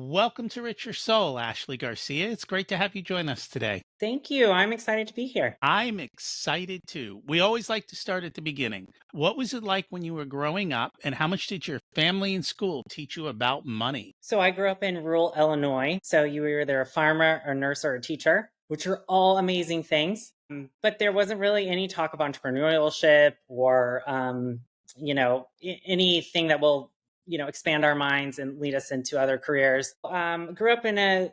Welcome to Rich Your Soul, Ashley Garcia. It's great to have you join us today. Thank you. I'm excited to be here. I'm excited too. We always like to start at the beginning. What was it like when you were growing up, and how much did your family and school teach you about money? So I grew up in rural Illinois. So you were either a farmer, a nurse, or a teacher, which are all amazing things. But there wasn't really any talk of entrepreneurship or, anything that will, expand our minds and lead us into other careers. Grew up in a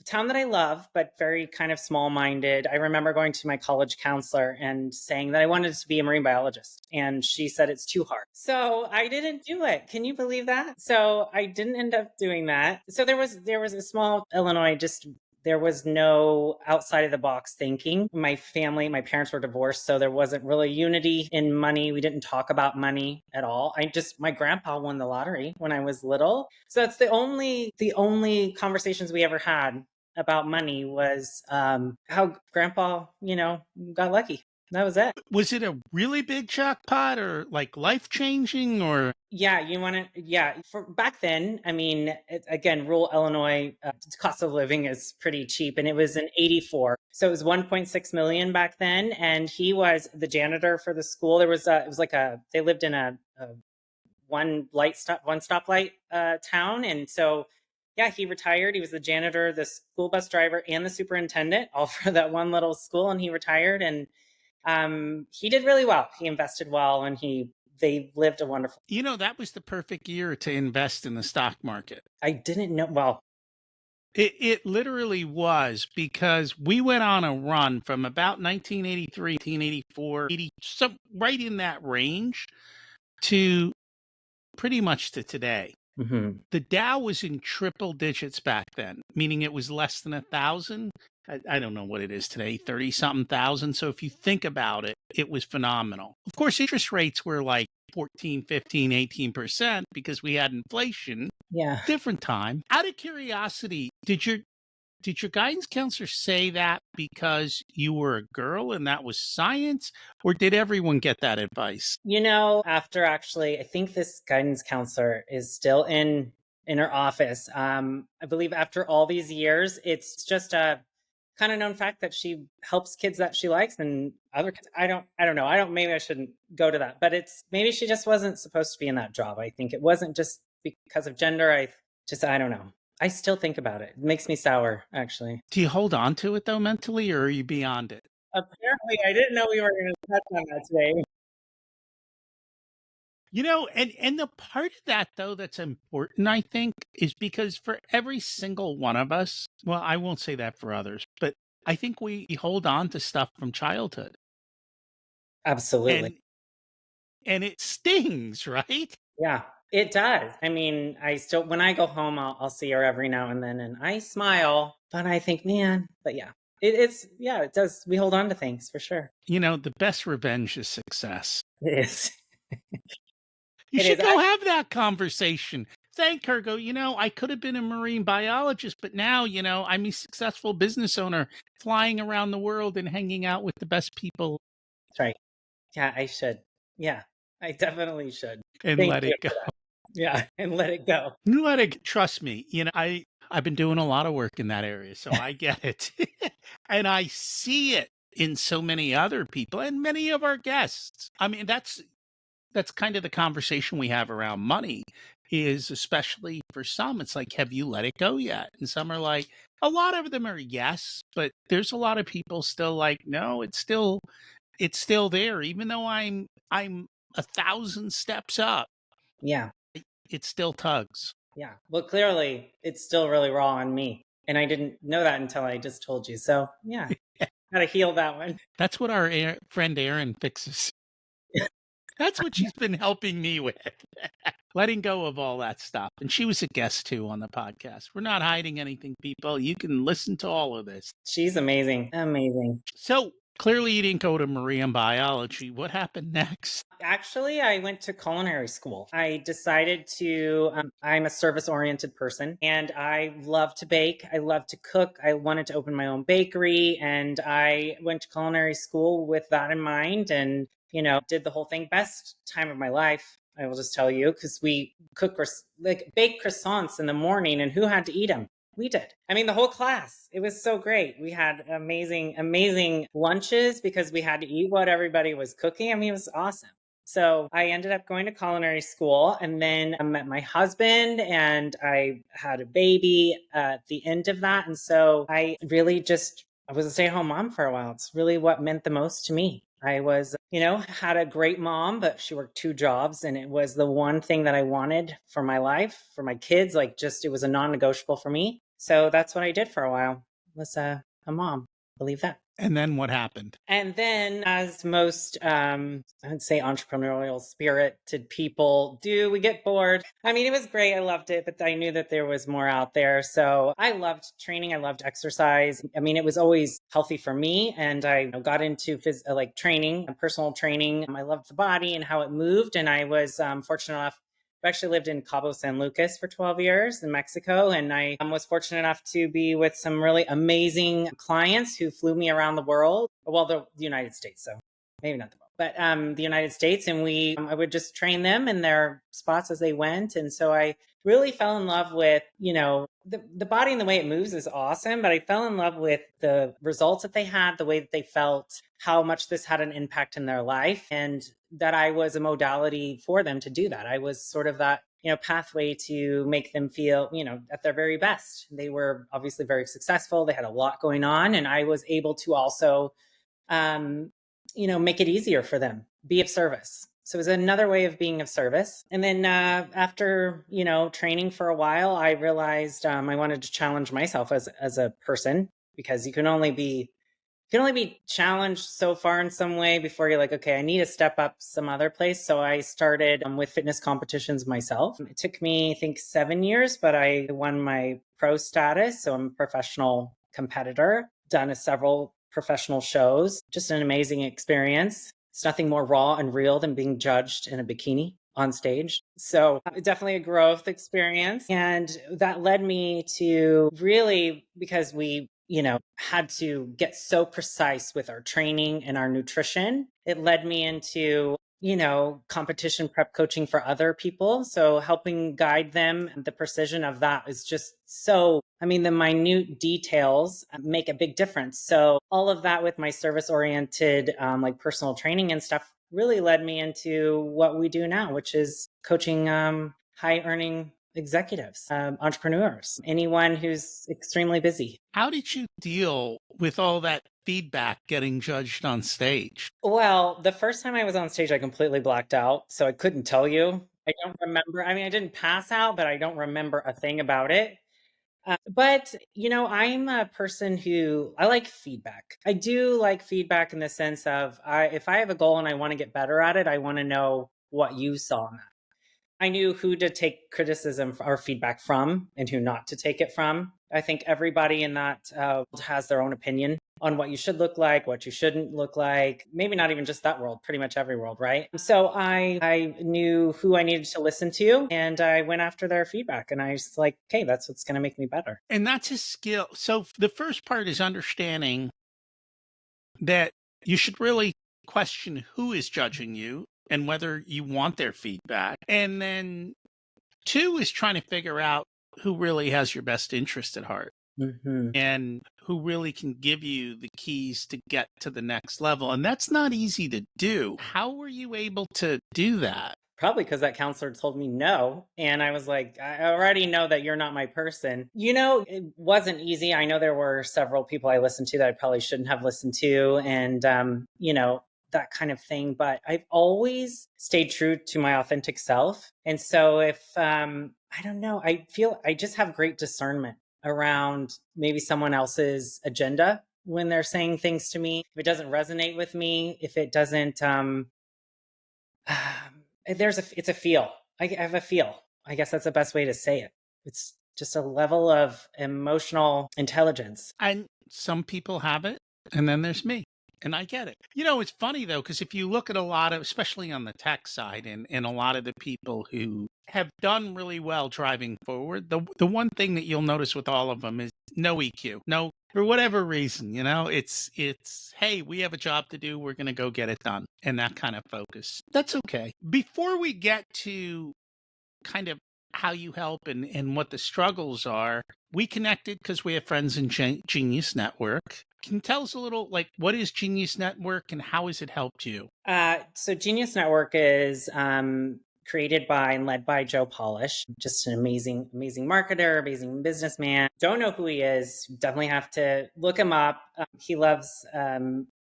town that I love, but very kind of small minded. I remember going to my college counselor and saying that I wanted to be a marine biologist. And she said it's too hard. So I didn't do it. Can you believe that? So I didn't end up doing that. So there was a small Illinois, just there was no outside of the box thinking. My family, my parents were divorced, so there wasn't really unity in money. We didn't talk about money at all. My grandpa won the lottery when I was little. So that's the only conversations we ever had about money was how grandpa, got lucky. That was it. Was it a really big jackpot or like life changing or? Yeah, for back then, again, rural Illinois, cost of living is pretty cheap. And it was in 84. So it was 1.6 million back then. And he was the janitor for the school. They lived in a one stoplight town. And so, yeah, he retired. He was the janitor, the school bus driver, and the superintendent, all for that one little school. And he retired, and he did really well. He invested well, and they lived a wonderful. That was the perfect year to invest in the stock market. I didn't know. Well, It literally was, because we went on a run from about 1983, 1984, 80, right in that range, to pretty much to today. mhm. The Dow was in triple digits back then, meaning it was less than 1,000. I don't know what it is today, 30 something thousand. So if you think about it, it was phenomenal. Of course, interest rates were like 14, 15, 18% because we had inflation. Yeah. Different time. Out of curiosity, did your guidance counselor say that because you were a girl and that was science, or did everyone get that advice? After actually, I think this guidance counselor is still in her office. I believe after all these years, it's just a kind of known fact that she helps kids that she likes and other kids. I don't know. Maybe I shouldn't go to that, but maybe she just wasn't supposed to be in that job. I think it wasn't just because of gender. I don't know. I still think about it. It makes me sour, actually. Do you hold on to it though mentally, or are you beyond it? Apparently, I didn't know we were going to touch on that today. And the part of that though that's important, I think, is because for every single one of us, well, I won't say that for others, but I think we hold on to stuff from childhood. Absolutely. And it stings, right? Yeah, it does. When I go home, I'll see her every now and then, and I smile, but I think, man, but yeah, it does. We hold on to things for sure. The best revenge is success. It is. You It should is. go have that conversation. Thank her. Go, I could have been a marine biologist, but now, I'm a successful business owner flying around the world and hanging out with the best people, That's right. Yeah, I should. Yeah, I definitely should. and Thank let you it go. for that. Yeah, and let it go. Trust me, I've been doing a lot of work in that area, so I get it. And I see it in so many other people and many of our guests. I mean, that's kind of the conversation we have around money, is especially for some, it's like, have you let it go yet? And some are like, a lot of them are yes, but there's a lot of people still like, no, it's still there. Even though I'm 1,000 steps up, Yeah, it still tugs. yeah. Well, clearly, it's still really raw on me, and I didn't know that until I just told you. So, yeah, gotta heal that one. That's what our friend Erin fixes. That's what she's been helping me with. Letting go of all that stuff. And she was a guest too on the podcast. We're not hiding anything, people. You can listen to all of this. She's amazing. Amazing. So clearly you didn't go to marine biology. What happened next? Actually, I went to culinary school. I decided I'm a service oriented person and I love to bake. I love to cook. I wanted to open my own bakery, and I went to culinary school with that in mind and, did the whole thing. Best time of my life. I will just tell you, because we like bake croissants in the morning, and who had to eat them? We did. I mean, the whole class. It was so great. We had amazing, amazing lunches because we had to eat what everybody was cooking. I mean, it was awesome. So I ended up going to culinary school, and then I met my husband, and I had a baby at the end of that. And so I was a stay-at-home mom for a while. It's really what meant the most to me. I was, had a great mom, but she worked 2 jobs, and it was the one thing that I wanted for my life, for my kids. Like, just, it was a non-negotiable for me. So that's what I did for a while, was a mom. Believe that. And then what happened? And then, as most, I'd say, entrepreneurial spirited people do, we get bored. I mean, it was great. I loved it, but I knew that there was more out there. So I loved training. I loved exercise. I mean, it was always healthy for me. And I got into training, personal training. I loved the body and how it moved. And I was fortunate enough. I actually lived in Cabo San Lucas for 12 years in Mexico. And I was fortunate enough to be with some really amazing clients who flew me around the world. Well, the United States, so maybe not the world, but the United States. And I would just train them in their spots as they went. And so I really fell in love with, the body and the way it moves is awesome, but I fell in love with the results that they had, the way that they felt, how much this had an impact in their life, and that I was a modality for them to do that. I was sort of that, pathway to make them feel, at their very best. They were obviously very successful. They had a lot going on, and I was able to also, make it easier for them, be of service. So it was another way of being of service. And then after, training for a while, I realized I wanted to challenge myself as a person, because you can only be challenged so far in some way before you're like, okay, I need to step up some other place. So I started with fitness competitions myself. It took me, I think, 7 years, but I won my pro status. So I'm a professional competitor, done several professional shows, just an amazing experience. It's nothing more raw and real than being judged in a bikini on stage. So definitely a growth experience. And that led me to really, because we had to get so precise with our training and our nutrition, it led me into, competition prep coaching for other people. So helping guide them, the precision of that is just so, the minute details make a big difference. So all of that with my service oriented, like personal training and stuff, really led me into what we do now, which is coaching high earning executives, entrepreneurs, anyone who's extremely busy. How did you deal with all that feedback getting judged on stage? Well, the first time I was on stage, I completely blacked out. So I couldn't tell you. I don't remember. I didn't pass out, but I don't remember a thing about it. But, I'm a person who I like feedback. I do like feedback in the sense of if I have a goal and I want to get better at it, I want to know what you saw in that. I knew who to take criticism or feedback from and who not to take it from. I think everybody in that has their own opinion on what you should look like, what you shouldn't look like. Maybe not even just that world, pretty much every world, right? So I knew who I needed to listen to, and I went after their feedback. And I was like, okay, that's what's going to make me better. And that's a skill. So the first part is understanding that you should really question who is judging you and whether you want their feedback. And then 2 is trying to figure out who really has your best interest at heart. Mm-hmm. And who really can give you the keys to get to the next level. And that's not easy to do. How were you able to do that? Probably because that counselor told me no. And I was like, I already know that you're not my person. It wasn't easy. I know there were several people I listened to that I probably shouldn't have listened to. And, that kind of thing. But I've always stayed true to my authentic self. And so if, I don't know, I feel I just have great discernment around maybe someone else's agenda when they're saying things to me. If it doesn't resonate with me, if it doesn't, it's a feel. I have a feel. I guess that's the best way to say it. It's just a level of emotional intelligence. And some people have it, and then there's me. And I get it. It's funny, though, because if you look at a lot of, especially on the tech side, and a lot of the people who have done really well driving forward, the one thing that you'll notice with all of them is no EQ, no For whatever reason, it's, hey, we have a job to do. We're going to go get it done. And that kind of focus. That's okay. Before we get to kind of how you help and what the struggles are, we connected because we have friends in Genius Network. Can you tell us a little, like, what is Genius Network and how has it helped you? So Genius Network is created by and led by Joe Polish, just an amazing, amazing marketer, amazing businessman. Don't know who he is. Definitely have to look him up. He loves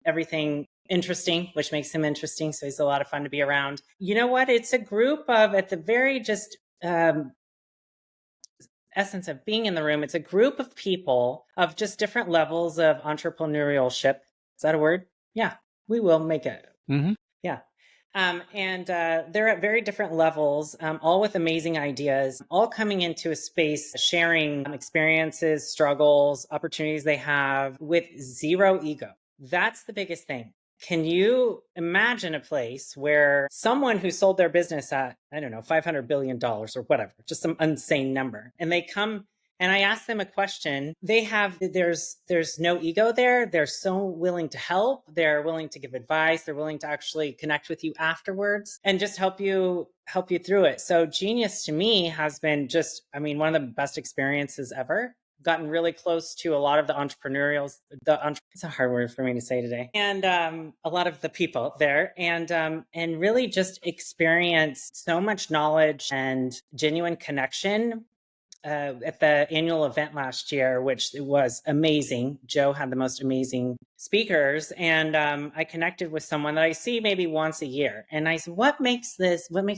everything interesting, which makes him interesting. So he's a lot of fun to be around. You know what? It's a group of, at the very just essence of being in the room, it's a group of people of just different levels of entrepreneurship. Is that a word? Yeah, we will make it. Mm-hmm. Yeah. And they're at very different levels, all with amazing ideas, all coming into a space, sharing experiences, struggles, opportunities they have with zero ego. That's the biggest thing. Can you imagine a place where someone who sold their business at, I don't know, $500 billion or whatever, just some insane number, and they come and I ask them a question, there's no ego there. They're so willing to help. They're willing to give advice. They're willing to actually connect with you afterwards and just help you through it. So Genius to me has been just, I mean, one of the best experiences ever. Gotten really close to a lot of the it's a hard word for me to say today, and a lot of the people there, and really just experienced so much knowledge and genuine connection at the annual event last year, which was amazing. Joe had the most amazing speakers, and I connected with someone that I see maybe once a year. And I said, what makes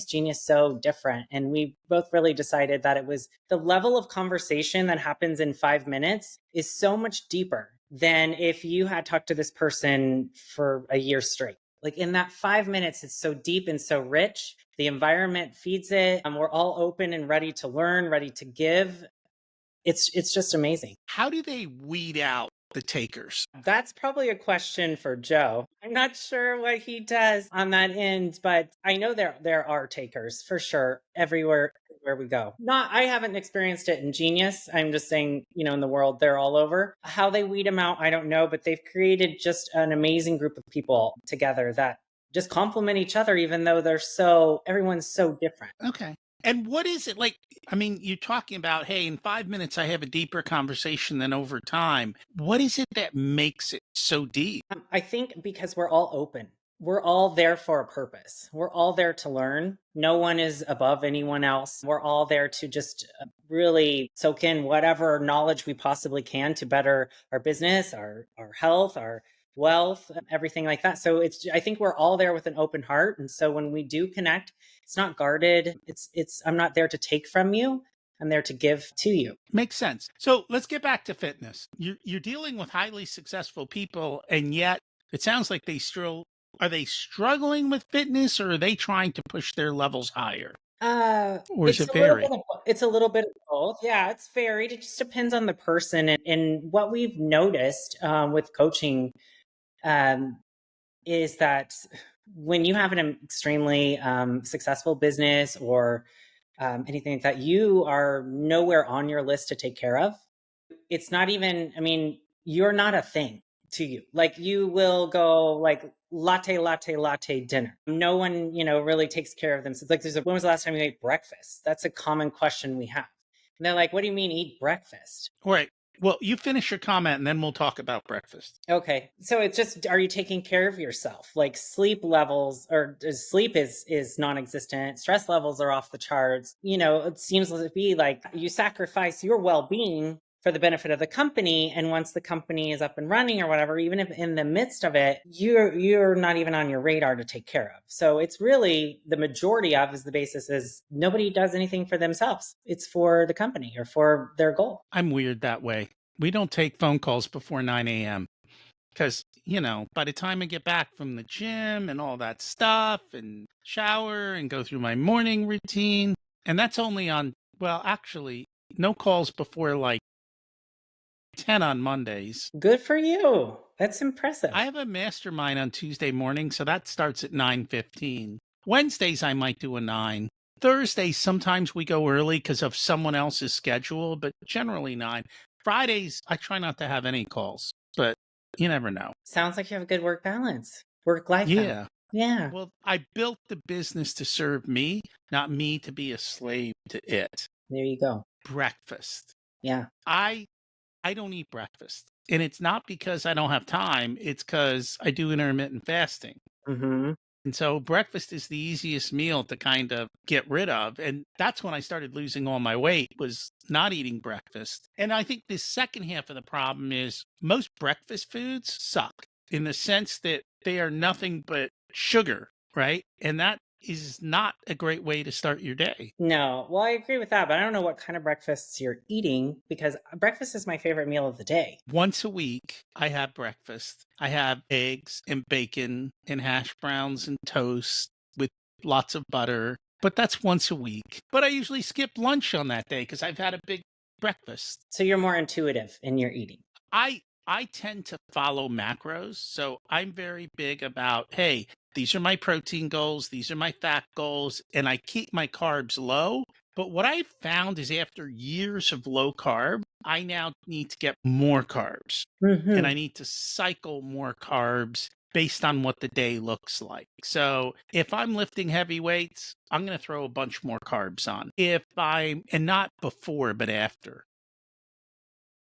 Genius so different? And we both really decided that it was the level of conversation that happens in 5 minutes is so much deeper than if you had talked to this person for a year straight. Like in that 5 minutes, it's so deep and so rich. The environment feeds it. We're all open and ready to learn, ready to give. It's just amazing. How do they weed out the takers? That's probably a question for Joe. I'm not sure what he does on that end, but I know there are takers for sure everywhere where we go. I haven't experienced it in Genius. I'm just saying, in the world, they're all over. How they weed them out, I don't know, but they've created just an amazing group of people together that just complement each other, even though everyone's so different. Okay. And what is it like? I mean, you're talking about, hey, in 5 minutes, I have a deeper conversation than over time. What is it that makes it so deep? I think because we're all open. We're all there for a purpose. We're all there to learn. No one is above anyone else. We're all there to just really soak in whatever knowledge we possibly can to better our business, our health, our wealth, everything like that. So I think we're all there with an open heart. And so when we do connect, it's not guarded. I'm not there to take from you. I'm there to give to you. Makes sense. So let's get back to fitness. You're dealing with highly successful people, and yet it sounds like are they struggling with fitness, or are they trying to push their levels higher? Or is it vary? It's a little bit of both. Yeah, it's varied. It just depends on the person. And what we've noticed with coaching is that when you have an extremely successful business or anything like that, you are nowhere on your list to take care of. It's not even, you're not a thing to you. Like you will go like latte dinner. No one, really takes care of them. So it's like, when was the last time you ate breakfast? That's a common question we have. And they're like, what do you mean eat breakfast? All right. Well, you finish your comment and then we'll talk about breakfast. Okay. So it's just, are you taking care of yourself? Like sleep levels or sleep is non-existent. Stress levels are off the charts. It seems to be like you sacrifice your well-being for the benefit of the company. And once the company is up and running or whatever, even if in the midst of it, you're not even on your radar to take care of. So it's really the majority of is the basis is nobody does anything for themselves. It's for the company or for their goal. I'm weird that way. We don't take phone calls before 9 a.m. because, by the time I get back from the gym and all that stuff and shower and go through my morning routine, and that's only actually no calls before like 10 on Mondays. Good for you. That's impressive. I have a mastermind on Tuesday morning, so that starts at 9:15. Wednesdays, I might do a 9. Thursdays, sometimes we go early because of someone else's schedule, but generally 9. Fridays, I try not to have any calls, but you never know. Sounds like you have a good work balance, work-life balance. Yeah. Yeah, Well, I built the business to serve me, not me to be a slave to it. there you go. Breakfast. Yeah. I I don't eat breakfast. And it's not because I don't have time, it's because I do intermittent fasting. Mhm. And so breakfast is the easiest meal to kind of get rid of. And that's when I started losing all my weight, was not eating breakfast. And I think the second half of the problem is most breakfast foods suck in the sense that they are nothing but sugar, right? And that is not a great way to start your day. No, well, I agree with that, but I don't know what kind of breakfasts you're eating because breakfast is my favorite meal of the day. Once a week, I have breakfast. I have eggs and bacon and hash browns and toast with lots of butter, but that's once a week. But I usually skip lunch on that day because I've had a big breakfast. So you're more intuitive in your eating. I tend to follow macros, so I'm very big about, hey, these are my protein goals, these are my fat goals, and I keep my carbs low. But what I found is after years of low carb, I now need to get more carbs and Mhm. I need to cycle more carbs based on what the day looks like. So if I'm lifting heavy weights, I'm going to throw a bunch more carbs on. If I'm, and not before, but after.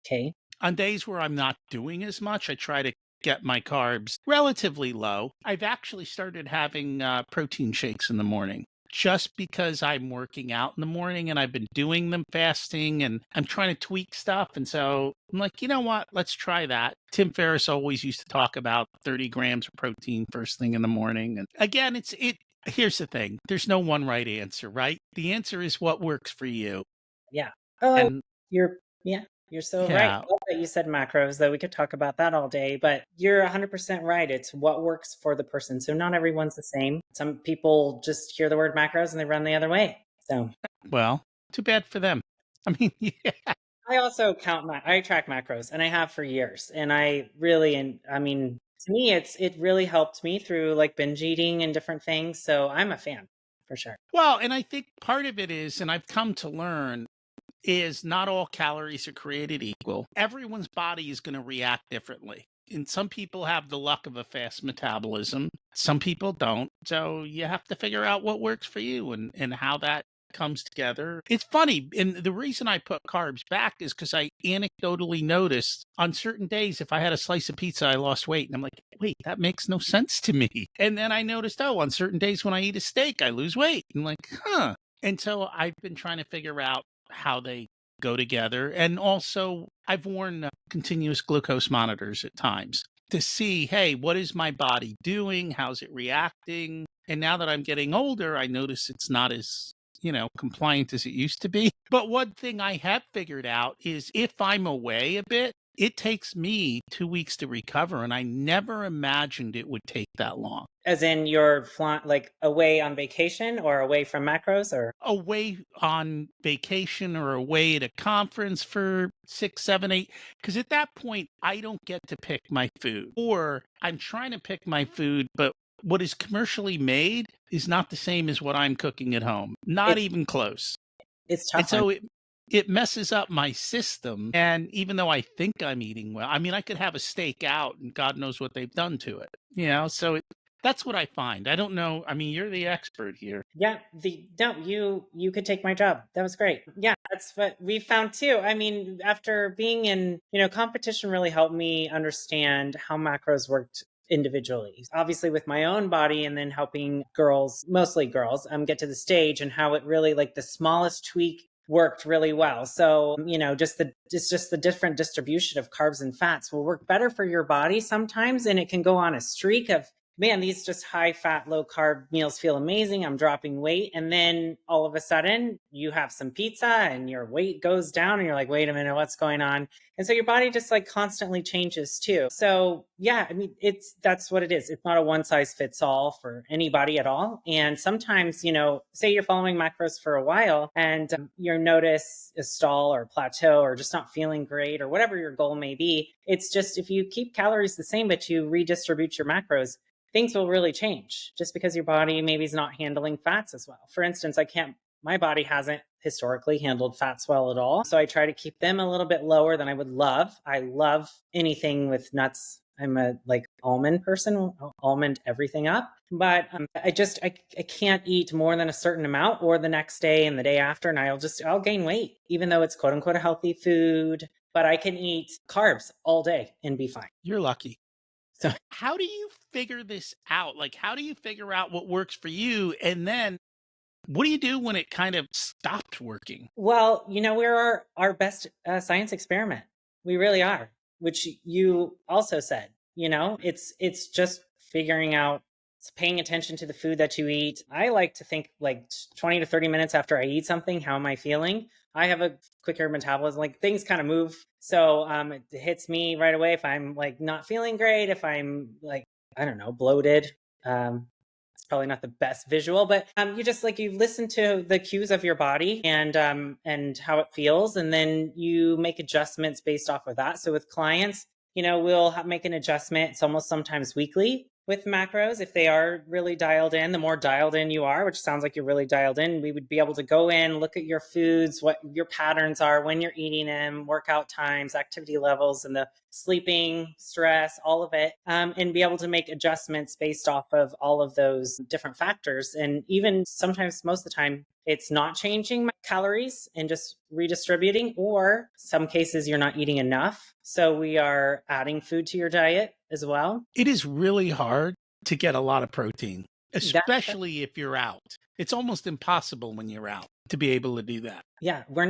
Okay. On days where I'm not doing as much, I try to get my carbs relatively low. I've actually started having protein shakes in the morning just because I'm working out in the morning and I've been doing them fasting and I'm trying to tweak stuff. And so I'm like, you know what? Let's try that. Tim Ferriss always used to talk about 30 grams of protein first thing in the morning. And again, here's the thing. There's no one right answer, right? The answer is what works for you. Yeah. Oh, And yeah, you're so right. yeah, I love that you said macros, though we could talk about that all day, but you're 100% right. It's what works for the person. So not everyone's the same. Some people just hear the word macros and they run the other way. So well, too bad for them. I mean, yeah. I also I track macros and I have for years. And I really, and I mean, to me, it really helped me through like binge eating and different things. So I'm a fan for sure. Well, and I think part of it is, and I've come to learn, is not all calories are created equal. Everyone's body is going to react differently. And some people have the luck of a fast metabolism, some people don't. So you have to figure out what works for you and how that comes together. It's funny. And the reason I put carbs back is because I anecdotally noticed on certain days, if I had a slice of pizza, I lost weight. And I'm like, wait, that makes no sense to me. And then I noticed, oh, on certain days when I eat a steak, I lose weight. I'm like, huh. And so I've been trying to figure out how they go together. And also, I've worn continuous glucose monitors at times to see, hey, what is my body doing? How's it reacting? And now that I'm getting older, I notice it's not as, compliant as it used to be. But one thing I have figured out is if I'm away a bit, it takes me 2 weeks to recover. And I never imagined it would take that long. As in you're flying like away on vacation or away from macros or Away on vacation or away at a conference for 6, 7, 8. Because at that point, I don't get to pick my food. Or I'm trying to pick my food, but what is commercially made is not the same as what I'm cooking at home. Not it, even close. it's And tough on so it messes up my system. And even though I think I'm eating well, I mean, I could have a steak out and God knows what they've done to it. So that's what I find. I don't know. I mean, you're the expert here. Yeah, the no, you could take my job. That was great. Yeah, that's what we found too. I mean, after being in, competition really helped me understand how macros worked individually. Obviously with my own body and then helping girls, mostly girls, get to the stage and how it really like the smallest tweak worked really well. So, just the different distribution of carbs and fats will work better for your body sometimes and it can go on a streak of man, these just high fat, low carb meals feel amazing. I'm dropping weight. And then all of a sudden you have some pizza and your weight goes down and you're like, wait a minute, what's going on? And so your body just like constantly changes too. So yeah, I mean, that's what it is. It's not a one size fits all for anybody at all. And sometimes, say you're following macros for a while and you notice a stall or plateau or just not feeling great or whatever your goal may be. It's just, if you keep calories the same, but you redistribute your macros, things will really change just because your body maybe is not handling fats as well. For instance, my body hasn't historically handled fats well at all. So I try to keep them a little bit lower than I would love. I love anything with nuts. I'm a like almond person, almond everything up. But I can't eat more than a certain amount, or the next day and the day after, and I'll gain weight, even though it's quote unquote a healthy food. But I can eat carbs all day and be fine. You're lucky. So How do you figure this out? Like, how do you figure out what works for you? And then what do you do when it kind of stopped working? well, we're our best science experiment. We really are, which you also said. It's just figuring out, it's paying attention to the food that you eat. I like to think like 20 to 30 minutes after I eat something, how am I feeling? I have a quicker metabolism, like things kind of move. So it hits me right away if I'm like not feeling great, if I'm like, I don't know, bloated. It's probably not the best visual, but you just like you listen to the cues of your body and how it feels, and then you make adjustments based off of that. So with clients, we'll make an adjustment. It's almost sometimes weekly with macros. If they are really dialed in, the more dialed in you are, which sounds like you're really dialed in, we would be able to go in, look at your foods, what your patterns are, when you're eating them, workout times, activity levels, and the sleeping, stress, all of it, and be able to make adjustments based off of all of those different factors. And even sometimes, most of the time, it's not changing calories and just redistributing, or some cases you're not eating enough. So we are adding food to your diet as well. It is really hard to get a lot of protein, That, especially if you're out. It's almost impossible when you're out to be able to do that. yeah, we're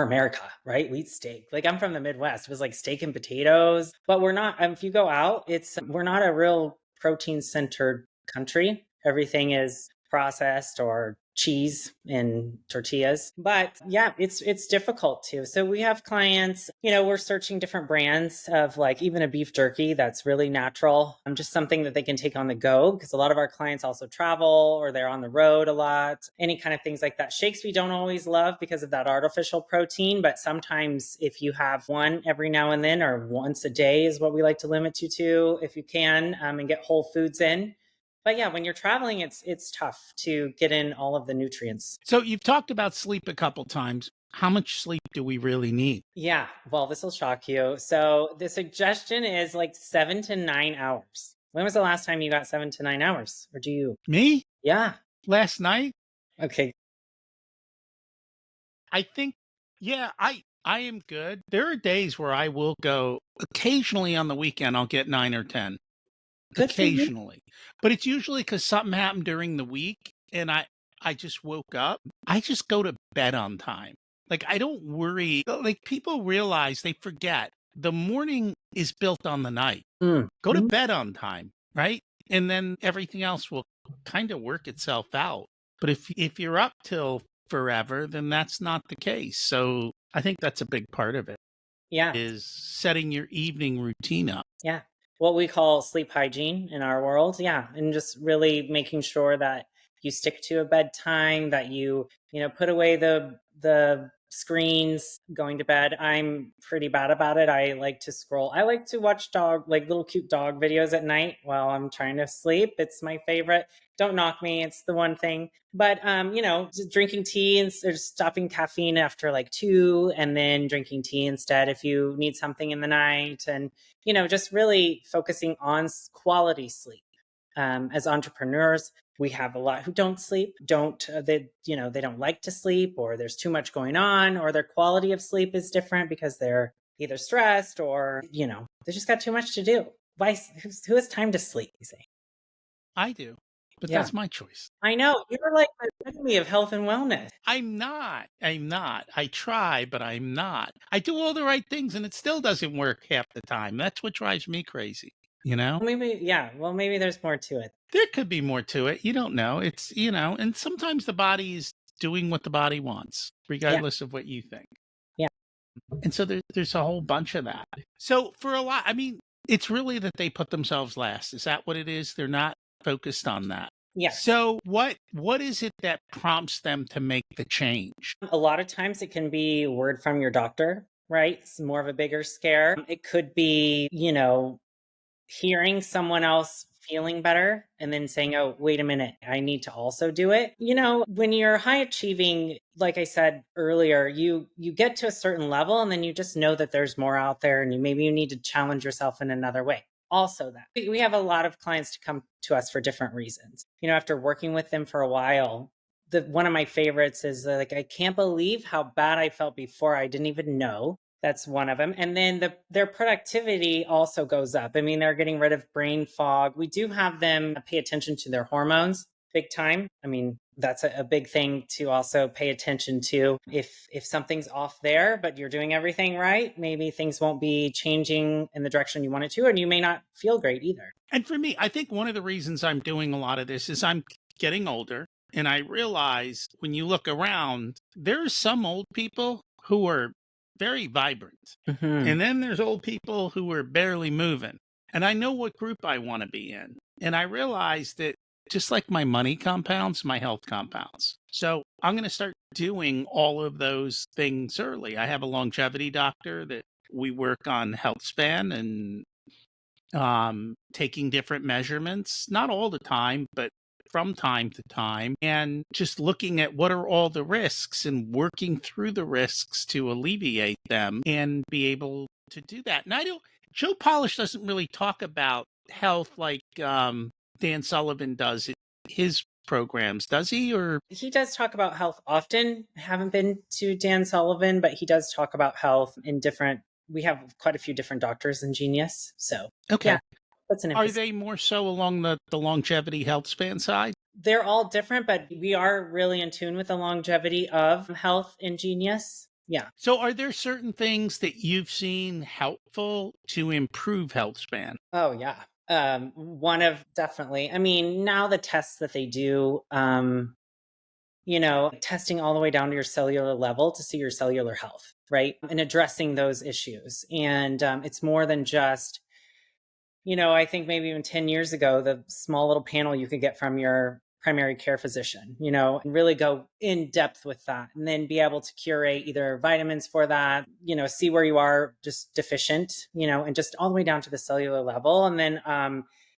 America, right? We eat steak. Like I'm from the Midwest. It was like steak and potatoes, but we're not, if you go out, we're not a real protein centered country. Everything is processed or cheese and tortillas. But yeah, it's difficult too. So we have clients, we're searching different brands of like even a beef jerky that's really natural, just something that they can take on the go, because a lot of our clients also travel or they're on the road a lot, any kind of things like that. Shakes we don't always love because of that artificial protein, but sometimes if you have one every now and then, or once a day is what we like to limit you to if you can, and get whole foods in. But yeah, when you're traveling, it's tough to get in all of the nutrients. So you've talked about sleep a couple times. How much sleep do we really need? Yeah, well, this will shock you. So the suggestion is like 7 to 9 hours. When was the last time you got 7 to 9 hours? Or do you? Me? Yeah. Last night? Okay. I think, yeah, I am good. There are days where I will go occasionally on the weekend, I'll get 9 or 10. Good for you. Occasionally. But it's usually because something happened during the week and I just woke up. I just go to bed on time. Like I don't worry. Like people realize they forget the morning is built on the night. Mm. Go to bed on time, right? And then everything else will kind of work itself out. But if you're up till forever, then that's not the case. So I think that's a big part of it, Yeah. is setting your evening routine up. Yeah. What we call sleep hygiene in our world. Yeah. And just really making sure that you stick to a bedtime, that you put away the screens going to bed. I'm pretty bad about it. I like to scroll. I like to watch like little cute dog videos at night while I'm trying to sleep. It's my favorite. Don't knock me. It's the one thing. But just drinking tea and or stopping caffeine after like 2, and then drinking tea instead if you need something in the night, and just really focusing on quality sleep. As entrepreneurs, we have a lot who don't sleep, they don't like to sleep, or there's too much going on, or their quality of sleep is different because they're either stressed or they just got too much to do. Why? Who has time to sleep? You say? I do, but Yeah, that's my choice. I know you're like the epitome of health and wellness. I'm not. I'm not. I try, but I'm not. I do all the right things and it still doesn't work half the time. That's what drives me crazy, you know? Maybe, yeah. Well, maybe there's more to it. There could be more to it. You don't know. It's, and sometimes the body is doing what the body wants, Yeah, regardless of what you think. yeah, And so there's a whole bunch of that. So for a lot, I mean, it's really that they put themselves last. Is that what it is? They're not focused on that. yes. So what is it that prompts them to make the change? A lot of times it can be word from your doctor, right? It's more of a bigger scare. It could be, hearing someone else feeling better and then saying, oh, wait a minute, I need to also do it. When you're high achieving, like I said earlier, you get to a certain level and then you just know that there's more out there and maybe you need to challenge yourself in another way. Also, that we have a lot of clients to come to us for different reasons. After working with them for a while, one of my favorites is like, I can't believe how bad I felt before. I didn't even know. That's one of them. And then their productivity also goes up. I mean, they're getting rid of brain fog. We do have them pay attention to their hormones big time. I mean, that's a big thing to also pay attention to. If something's off there, but you're doing everything right, maybe things won't be changing in the direction you want it to, and you may not feel great either. And for me, I think one of the reasons I'm doing a lot of this is I'm getting older. And I realize when you look around, there's some old people who are very vibrant. Mm-hmm. And then there's old people who are barely moving. And I know what group I want to be in. And I realize that just like my money compounds, my health compounds. So I'm going to start doing all of those things early. I have a longevity doctor that we work on Healthspan and taking different measurements, not all the time, but from time to time, and just looking at what are all the risks and working through the risks to alleviate them and be able to do that. And Joe Polish doesn't really talk about health like Dan Sullivan does in his programs, does he? Or he does talk about health often. I haven't been to Dan Sullivan, but he does talk about health in different. We have quite a few different doctors in Genius. So, okay. Yeah, that's an emphasis. Are they more so along the longevity health span side? They're all different, but we are really in tune with the longevity of health in Genius. Yeah. So are there certain things that you've seen helpful to improve health span? Oh, yeah. One of definitely. I mean, now the tests that they do, testing all the way down to your cellular level to see your cellular health, right? And addressing those issues. And it's more than just, I think maybe even 10 years ago, the small little panel you could get from your primary care physician, and really go in depth with that and then be able to curate either vitamins for that, see where you are just deficient, and just all the way down to the cellular level. And then,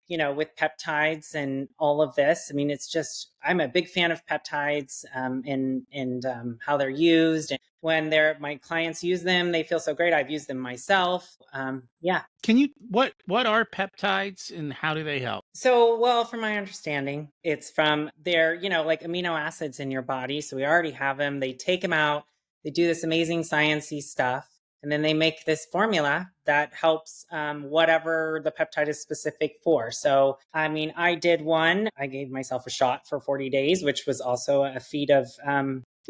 with peptides and all of this, I mean, it's just, I'm a big fan of peptides and how they're used. And when my clients use them, they feel so great. I've used them myself. Yeah. Can you, what are peptides and how do they help? So, well, from my understanding, it's from their, like amino acids in your body. So we already have them. They take them out. They do this amazing sciencey stuff. And then they make this formula that helps whatever the peptide is specific for. So, I mean, I did one. I gave myself a shot for 40 days, which was also a feat of,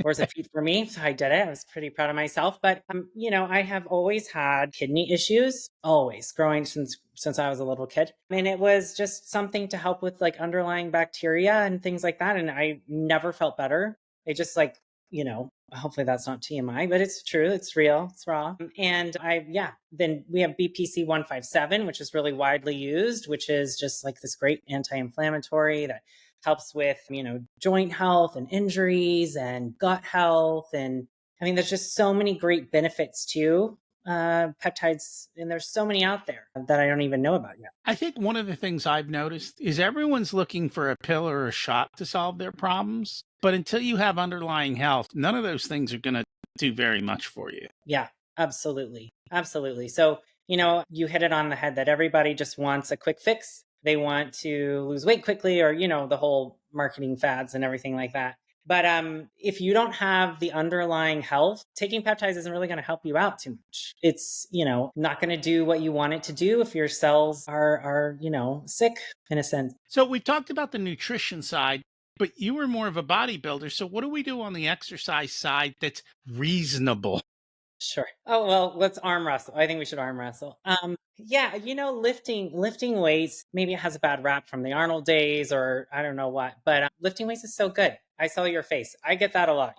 was a feat for me. So I did it. I was pretty proud of myself. But, I have always had kidney issues, always growing since I was a little kid. And it was just something to help with like underlying bacteria and things like that. And I never felt better. It just like, hopefully that's not TMI, but it's true. It's real. It's raw. And then we have BPC 157, which is really widely used, which is just like this great anti-inflammatory that helps with, joint health and injuries and gut health. And I mean, there's just so many great benefits to peptides, and there's so many out there that I don't even know about yet. I think one of the things I've noticed is everyone's looking for a pill or a shot to solve their problems. But until you have underlying health, none of those things are going to do very much for you. Yeah, absolutely. Absolutely. So, you hit it on the head that everybody just wants a quick fix. They want to lose weight quickly or, the whole marketing fads and everything like that. But if you don't have the underlying health, taking peptides isn't really going to help you out too much. It's, not going to do what you want it to do if your cells are, sick in a sense. So we've talked about the nutrition side, but you were more of a bodybuilder. So what do we do on the exercise side that's reasonable? Sure. Oh, well, let's arm wrestle. I think we should arm wrestle. Lifting weights, maybe it has a bad rap from the Arnold days or I don't know what, but lifting weights is so good. I saw your face. I get that a lot.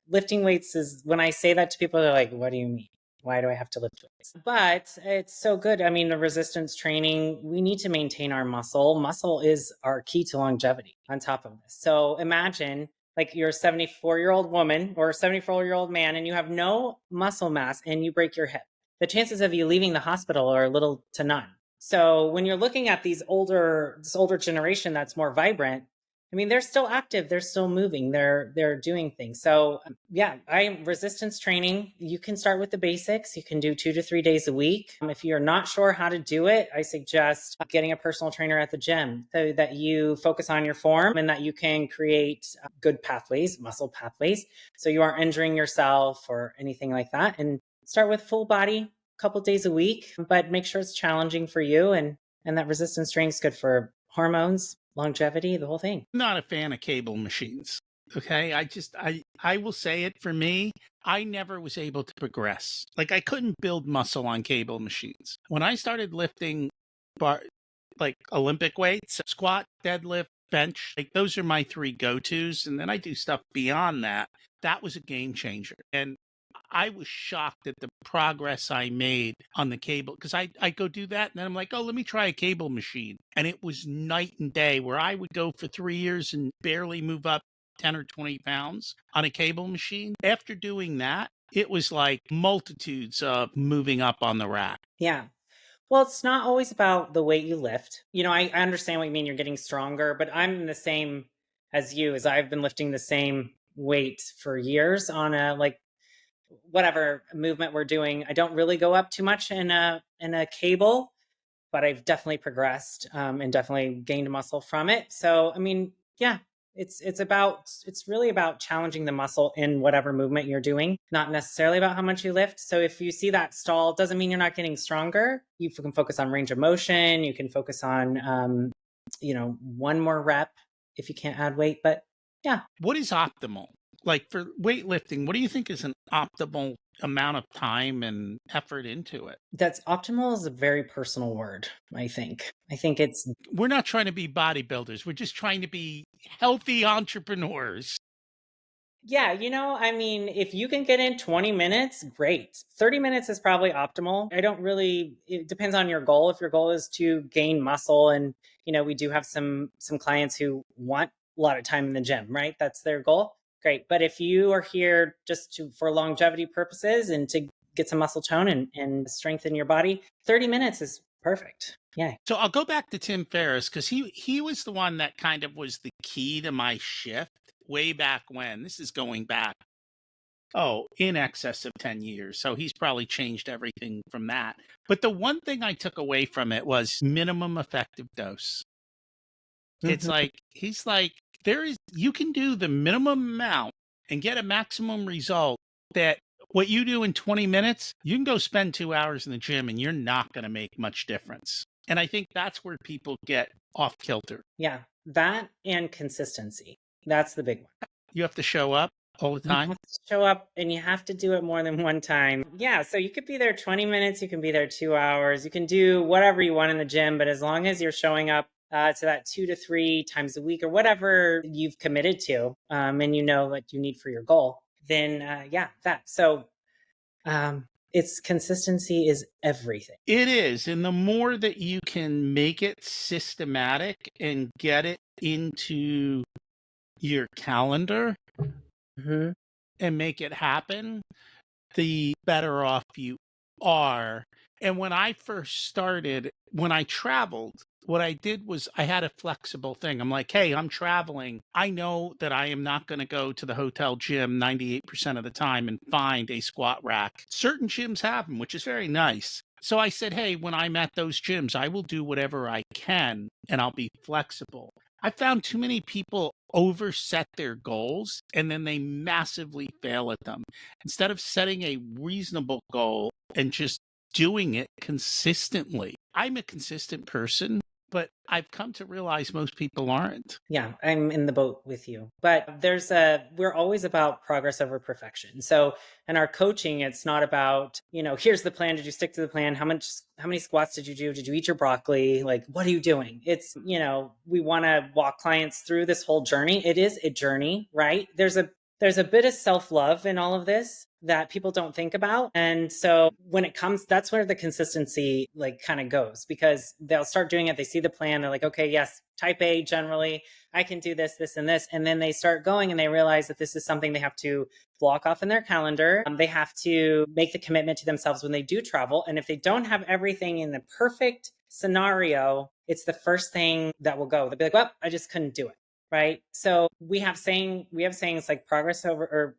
Lifting weights is, when I say that to people, they're like, what do you mean? Why do I have to lift weights? But it's so good. I mean, the resistance training, we need to maintain our muscle. Muscle is our key to longevity on top of this. So imagine like you're a 74-year-old woman or a 74-year-old man and you have no muscle mass and you break your hip. The chances of you leaving the hospital are little to none. So when you're looking at this older generation that's more vibrant, I mean, they're still active, they're still moving, they're doing things. So yeah, I resistance training. You can start with the basics. You can do 2 to 3 days a week. If you're not sure how to do it, I suggest getting a personal trainer at the gym so that you focus on your form and that you can create good pathways, muscle pathways, so you aren't injuring yourself or anything like that. And start with full body, couple days a week, but make sure it's challenging for you. And that resistance training is good for hormones, longevity, the whole thing. Not a fan of cable machines. Okay. I will say it for me. I never was able to progress. Like I couldn't build muscle on cable machines. When I started lifting like Olympic weights, squat, deadlift, bench, like those are my three go-tos. And then I do stuff beyond that. That was a game changer. And I was shocked at the progress I made on the cable because I go do that and then I'm like, oh, let me try a cable machine. And it was night and day where I would go for 3 years and barely move up 10 or 20 pounds on a cable machine. After doing that, it was like multitudes of moving up on the rack. Yeah. Well, it's not always about the weight you lift. I understand what you mean. You're getting stronger, but I'm the same as you, as I've been lifting the same weight for years on a whatever movement we're doing. I don't really go up too much in a cable, but I've definitely progressed and definitely gained muscle from it. So, I mean, yeah, it's really about challenging the muscle in whatever movement you're doing, not necessarily about how much you lift. So if you see that stall, doesn't mean you're not getting stronger. You can focus on range of motion. You can focus on, one more rep if you can't add weight. But yeah. What is optimal? Like for weightlifting, what do you think is an optimal amount of time and effort into it? That's optimal is a very personal word, I think. I think it's We're not trying to be bodybuilders. We're just trying to be healthy entrepreneurs. Yeah, I mean, if you can get in 20 minutes, great. 30 minutes is probably optimal. It depends on your goal. If your goal is to gain muscle and, we do have some clients who want a lot of time in the gym, right? That's their goal. Great. But if you are here just for longevity purposes and to get some muscle tone and strengthen your body, 30 minutes is perfect. Yeah. So I'll go back to Tim Ferriss because he was the one that kind of was the key to my shift way back when. This is going back, in excess of 10 years. So he's probably changed everything from that. But the one thing I took away from it was minimum effective dose. It's like, he's like, you can do the minimum amount and get a maximum result that what you do in 20 minutes, you can go spend 2 hours in the gym and you're not going to make much difference. And I think that's where people get off kilter. Yeah. That and consistency. That's the big one. You have to show up all the time. You have to show up and you have to do it more than one time. Yeah. So you could be there 20 minutes. You can be there 2 hours. You can do whatever you want in the gym. But as long as you're showing up to that 2 to 3 times a week or whatever you've committed to, and you know what you need for your goal, then that. So it's consistency is everything. It is. And the more that you can make it systematic and get it into your calendar and make it happen, the better off you are. And when I first started, when I traveled, what I did was I had a flexible thing. I'm like, hey, I'm traveling. I know that I am not going to go to the hotel gym 98% of the time and find a squat rack. Certain gyms have them, which is very nice. So I said, hey, when I'm at those gyms, I will do whatever I can and I'll be flexible. I found too many people overset their goals and then they massively fail at them. Instead of setting a reasonable goal and just doing it consistently. I'm a consistent person, but I've come to realize most people aren't. Yeah, I'm in the boat with you. But we're always about progress over perfection. So in our coaching, it's not about, here's the plan. Did you stick to the plan? How many squats did you do? Did you eat your broccoli? Like, what are you doing? It's, we want to walk clients through this whole journey. It is a journey, right? There's a bit of self-love in all of this that people don't think about. And so when it comes, that's where the consistency kind of goes, because they'll start doing it. They see the plan. They're like, okay, yes, type A, generally, I can do this, this, and this. And then they start going and they realize that this is something they have to block off in their calendar. They have to make the commitment to themselves when they do travel. And if they don't have everything in the perfect scenario, it's the first thing that will go. They'll be like, well, I just couldn't do it. Right. So we have sayings like progress over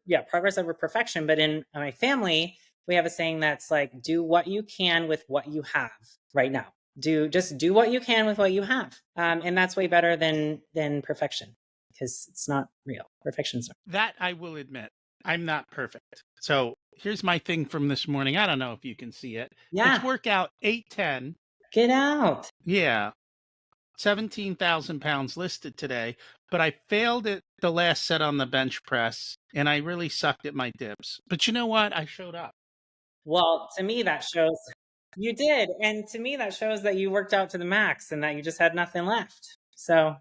perfection. But in my family, we have a saying that's like, do what you can with what you have right now. Just do what you can with what you have. And that's way better than perfection, because it's not real. Perfection's not. That I will admit, I'm not perfect. So here's my thing from this morning. I don't know if you can see it. It's Yeah. workout 8:10. Get out. Yeah. 17,000 pounds listed today, but I failed at the last set on the bench press and I really sucked at my dips. But you know what? I showed up. Well, to me, that shows you did. And to me, that shows that you worked out to the max and that you just had nothing left. So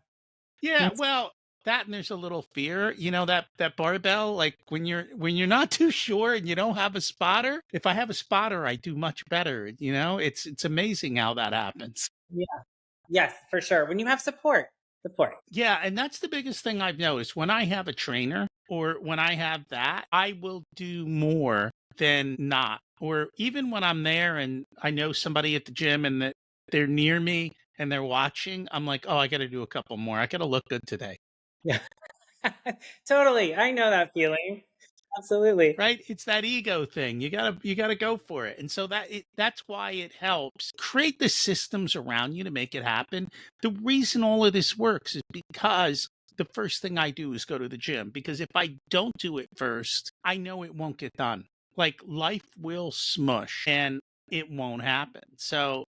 Yeah, that's, well, that and there's a little fear, that barbell, like when you're not too sure and you don't have a spotter. If I have a spotter, I do much better. It's amazing how that happens. yeah. Yes, for sure. When you have support. Yeah, and that's the biggest thing I've noticed. When I have a trainer or when I have that, I will do more than not. Or even when I'm there and I know somebody at the gym and that they're near me and they're watching, I'm like, oh, I got to do a couple more. I got to look good today. Yeah. Totally. I know that feeling. Absolutely. Right? It's that ego thing. You gotta go for it. And so that's why it helps create the systems around you to make it happen. The reason all of this works is because the first thing I do is go to the gym, because if I don't do it first, I know it won't get done. Like life will smush and it won't happen. So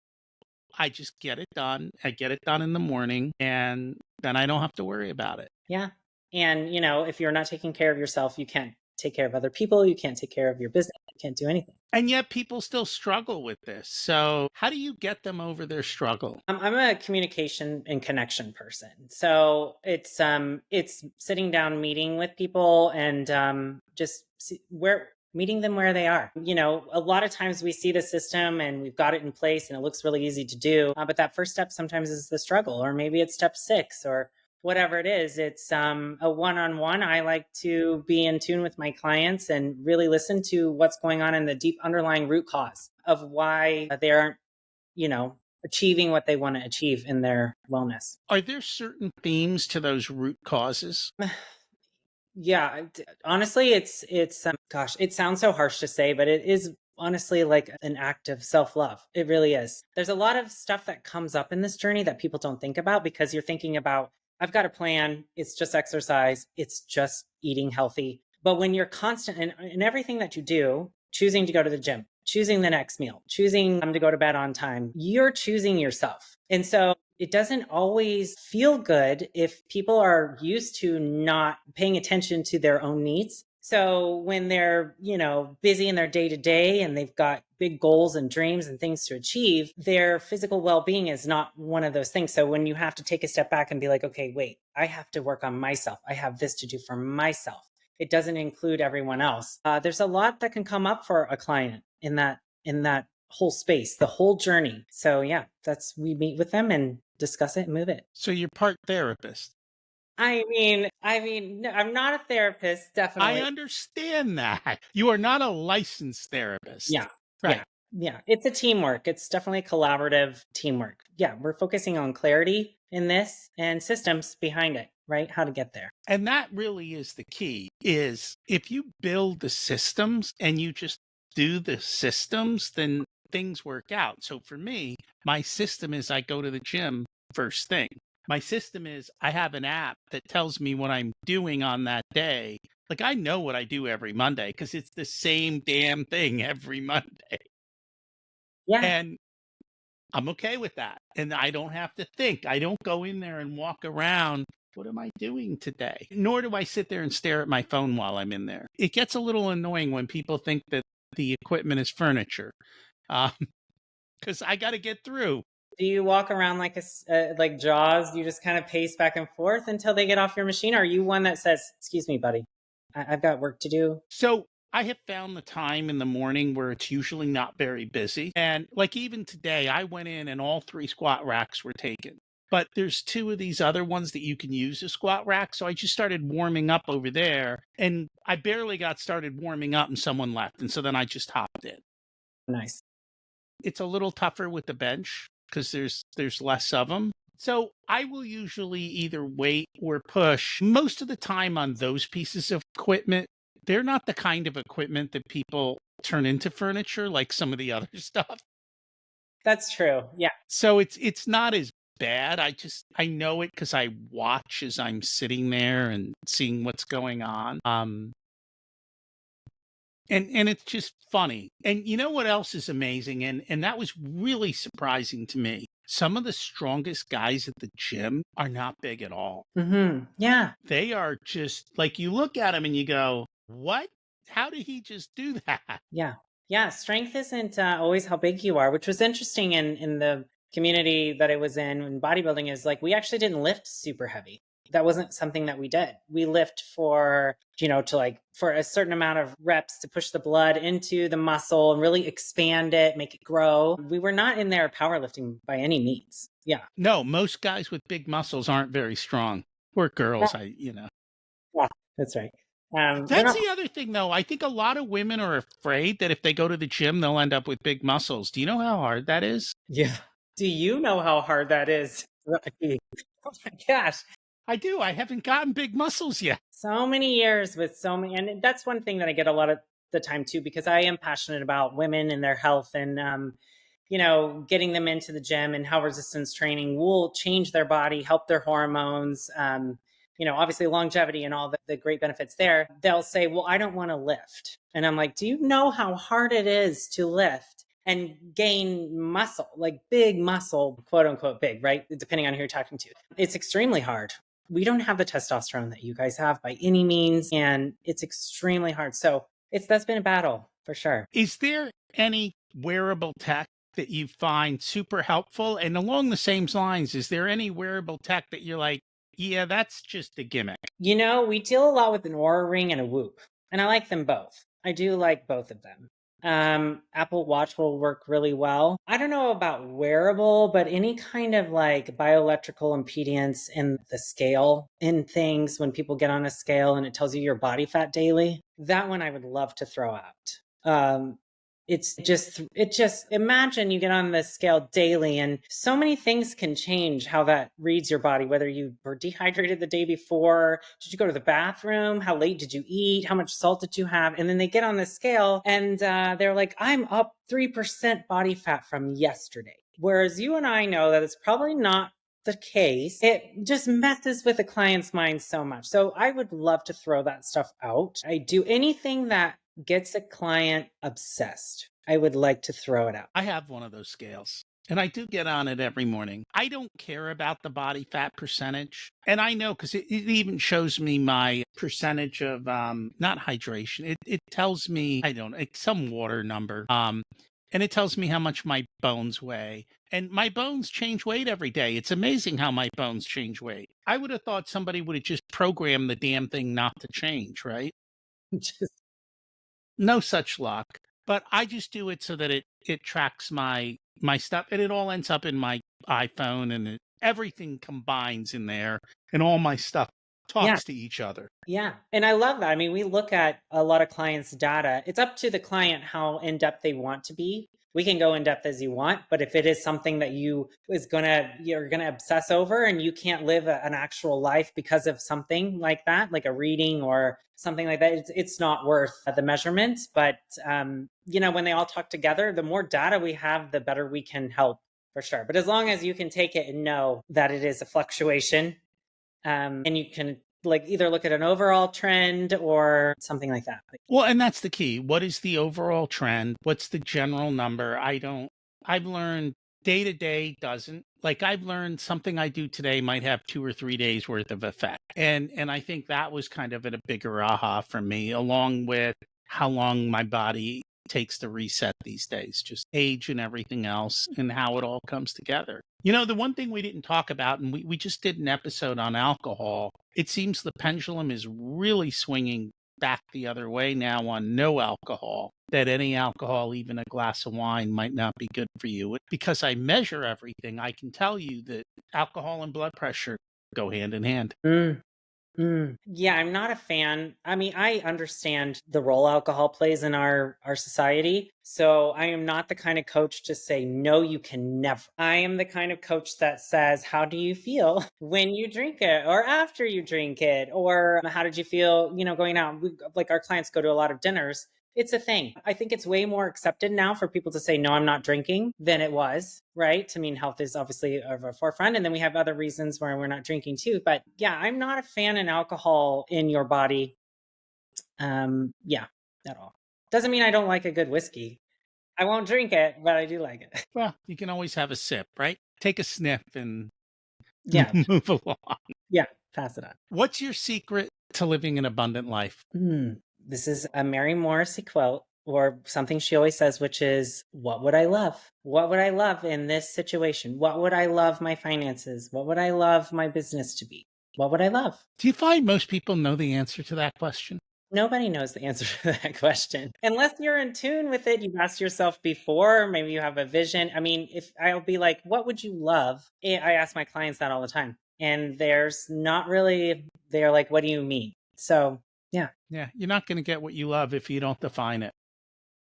I just get it done. I get it done in the morning and then I don't have to worry about it. Yeah. And, if you're not taking care of yourself, you can't take care of other people. You can't take care of your business. You can't do anything. And yet people still struggle with this. So how do you get them over their struggle? I'm a communication and connection person. So it's sitting down, meeting with people, and meeting them where they are. A lot of times we see the system and we've got it in place and it looks really easy to do. But that first step sometimes is the struggle, or maybe it's step 6 or whatever it is. It's a one-on-one. I like to be in tune with my clients and really listen to what's going on in the deep underlying root cause of why they aren't, achieving what they want to achieve in their wellness. Are there certain themes to those root causes? Yeah, honestly, it's gosh, it sounds so harsh to say, but it is honestly like an act of self-love. It really is. There's a lot of stuff that comes up in this journey that people don't think about, because you're thinking about, I've got a plan, it's just exercise, it's just eating healthy. But when you're constant in everything that you do, choosing to go to the gym, choosing the next meal, choosing to go to bed on time, you're choosing yourself. And so it doesn't always feel good if people are used to not paying attention to their own needs. So when they're, busy in their day to day and they've got big goals and dreams and things to achieve, their physical well-being is not one of those things. So when you have to take a step back and be like, okay, wait, I have to work on myself. I have this to do for myself. It doesn't include everyone else. There's a lot that can come up for a client in that whole space, the whole journey. So yeah, we meet with them and discuss it and move it. So you're part therapist. I mean, no, I'm not a therapist, definitely. I understand that. You are not a licensed therapist. Yeah. Right. Yeah. It's a teamwork. It's definitely a collaborative teamwork. Yeah. We're focusing on clarity in this and systems behind it, right? How to get there. And that really is the key, is if you build the systems and you just do the systems, then things work out. So for me, my system is I go to the gym first thing. My system is I have an app that tells me what I'm doing on that day. Like I know what I do every Monday because it's the same damn thing every Monday. Yeah. And I'm okay with that. And I don't have to think. I don't go in there and walk around. What am I doing today? Nor do I sit there and stare at my phone while I'm in there. It gets a little annoying when people think that the equipment is furniture, because I got to get through. Do you walk around like like Jaws? Do you just kind of pace back and forth until they get off your machine? Or are you one that says, excuse me, buddy, I've got work to do? So I have found the time in the morning where it's usually not very busy. And like even today, I went in and all 3 squat racks were taken. But there's 2 of these other ones that you can use as squat racks. So I just started warming up over there. And I barely got started warming up and someone left. And so then I just hopped in. Nice. It's a little tougher with the bench because there's less of them. So I will usually either wait or push. Most of the time on those pieces of equipment, they're not the kind of equipment that people turn into furniture like some of the other stuff. That's true. Yeah. So it's not as bad. I know it because I watch as I'm sitting there and seeing what's going on. And it's just funny. And you know what else is amazing? And that was really surprising to me. Some of the strongest guys at the gym are not big at all. Yeah. They are just like you look at them and you go, "What? How did he just do that?" Yeah. Yeah. Strength isn't always how big you are, which was interesting in the community that I was in bodybuilding is like, we actually didn't lift super heavy. That wasn't something that we did. We lift for, to like for a certain amount of reps to push the blood into the muscle and really expand it, make it grow. We were not in there powerlifting by any means. Yeah. No, most guys with big muscles aren't very strong. Or Yeah. girls, Yeah, that's right. We're That's not, the other thing, though. I think a lot of women are afraid that if they go to the gym, they'll end up with big muscles. Do you know how hard that is? yeah. Do you know how hard that is? Rocky? Oh my gosh. I do. I haven't gotten big muscles yet. So many years with so many, and that's one thing that I get a lot of the time too, because I am passionate about women and their health and, getting them into the gym and how resistance training will change their body, help their hormones, obviously longevity and all the great benefits there. They'll say, well, I don't want to lift. And I'm like, do you know how hard it is to lift and gain muscle, like big muscle, quote unquote, big, right? Depending on who you're talking to. It's extremely hard. We don't have the testosterone that you guys have by any means. And it's extremely hard. So that's been a battle for sure. Is there any wearable tech that you find super helpful? And along the same lines, is there any wearable tech that you're like, yeah, that's just a gimmick? We deal a lot with an Oura Ring and a Whoop, and I like them both. I do like both of them. Apple Watch will work really well. I don't know about wearable, but any kind of like bioelectrical impedance in the scale in things when people get on a scale and it tells you your body fat daily, that one I would love to throw out. It just imagine you get on the scale daily and so many things can change how that reads your body, whether you were dehydrated the day before, did you go to the bathroom, how late did you eat, how much salt did you have? And then they get on the scale and they're like, I'm up 3% body fat from yesterday. Whereas you and I know that it's probably not the case. It just messes with the client's mind so much. So I would love to throw that stuff out. I do anything that gets a client obsessed. I would like to throw it out. I have one of those scales and I do get on it every morning. I don't care about the body fat percentage. And I know because it even shows me my percentage of not hydration. It tells me, I don't know, some water number. And it tells me how much my bones weigh. And my bones change weight every day. It's amazing how my bones change weight. I would have thought somebody would have just programmed the damn thing not to change, right? Just, No such luck. But I just do it so that it tracks my stuff and it all ends up in my iPhone and everything combines in there and all my stuff yeah. talks to each other. Yeah. And I love that. I mean, we look at a lot of clients' data. It's up to the client how in depth they want to be. We can go in depth as you want, but if it is something that you're gonna obsess over and you can't live an actual life because of something like that, like a reading or something like that, it's not worth the measurement. But when they all talk together, the more data we have, the better we can help for sure. But as long as you can take it and know that it is a fluctuation, and you can like either look at an overall trend or something like that. Well, and that's the key. What is the overall trend? What's the general number? I've learned day to day doesn't. Like I've learned something I do today might have 2 or 3 days worth of effect. And I think that was kind of a bigger aha for me, along with how long my body takes to reset these days, just age and everything else and how it all comes together. The one thing we didn't talk about, and we just did an episode on alcohol, it seems the pendulum is really swinging back the other way now on no alcohol, that any alcohol, even a glass of wine, might not be good for you. Because I measure everything, I can tell you that alcohol and blood pressure go hand in hand. Yeah, I'm not a fan. I mean, I understand the role alcohol plays in our society. So I am not the kind of coach to say, no, you can never. I am the kind of coach that says, how do you feel when you drink it or after you drink it? Or how did you feel, going out? Like our clients go to a lot of dinners. It's a thing. I think it's way more accepted now for people to say, no, I'm not drinking than it was, right? I mean, health is obviously of a forefront. And then we have other reasons why we're not drinking too. But yeah, I'm not a fan in alcohol in your body. Yeah, at all. Doesn't mean I don't like a good whiskey. I won't drink it, but I do like it. Well, you can always have a sip, right? Take a sniff and Yeah, move along. yeah, pass it on. What's your secret to living an abundant life? This is a Mary Morrissey quote or something she always says, which is, what would I love? What would I love in this situation? What would I love my finances? What would I love my business to be? What would I love? Do you find most people know the answer to that question? Nobody knows the answer to that question. Unless you're in tune with it, you've asked yourself before, maybe you have a vision. I mean, if I'll be like, what would you love? I ask my clients that all the time. And there's not really, they're like, what do you mean? So, yeah. Yeah, you're not going to get what you love if you don't define it.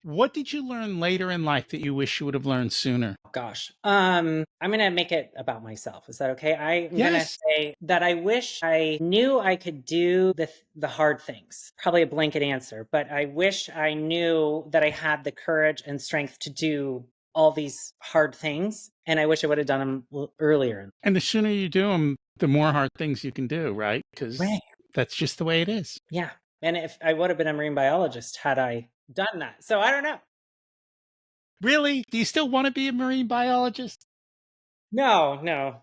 What did you learn later in life that you wish you would have learned sooner? Gosh. I'm going to make it about myself. Is that okay? I'm going to Yes. say that I wish I knew I could do the hard things. Probably a blanket answer, but I wish I knew that I had the courage and strength to do all these hard things. And I wish I would have done them earlier. And the sooner you do them, the more hard things you can do, right? Because Right. that's just the way it is. Yeah. And if I would have been a marine biologist had I done that. So I don't know. Really? Do you still want to be a marine biologist? No,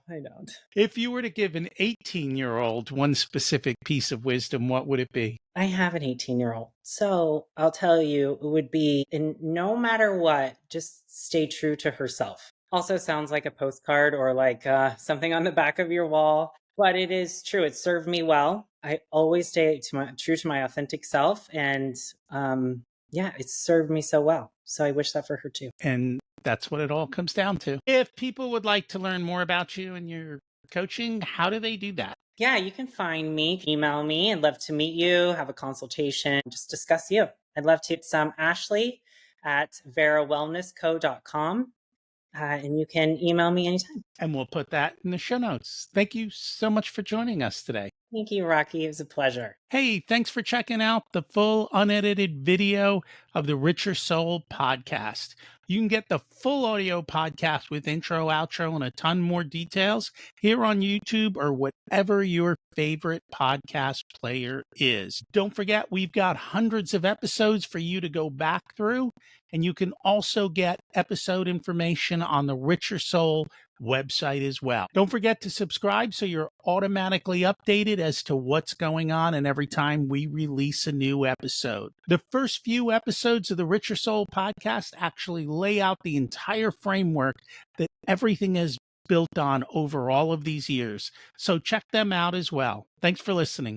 I don't. If you were to give an 18-year-old one specific piece of wisdom, what would it be? I have an 18-year-old. So I'll tell you, it would be, and no matter what, just stay true to herself. Also sounds like a postcard or like something on the back of your wall, but it is true. It served me well. I always stay true to my authentic self. And yeah, it served me so well. So I wish that for her too. And that's what it all comes down to. If people would like to learn more about you and your coaching, how do they do that? Yeah, you can find me, email me. I'd love to meet you, have a consultation, just discuss you. I'd love to. It's Ashley at verawellnessco.com. And you can email me anytime. And we'll put that in the show notes. Thank you so much for joining us today. Thank you, Rocky. It was a pleasure. Hey, thanks for checking out the full unedited video of the Richer Soul podcast. You can get the full audio podcast with intro, outro, and a ton more details here on YouTube or whatever your favorite podcast player is. Don't forget, we've got hundreds of episodes for you to go back through, and you can also get episode information on the Richer Soul website as well. Don't forget to subscribe so you're automatically updated as to what's going on and every time we release a new episode. The first few episodes of the Richer Soul podcast actually lay out the entire framework that everything is built on over all of these years. So check them out as well. Thanks for listening.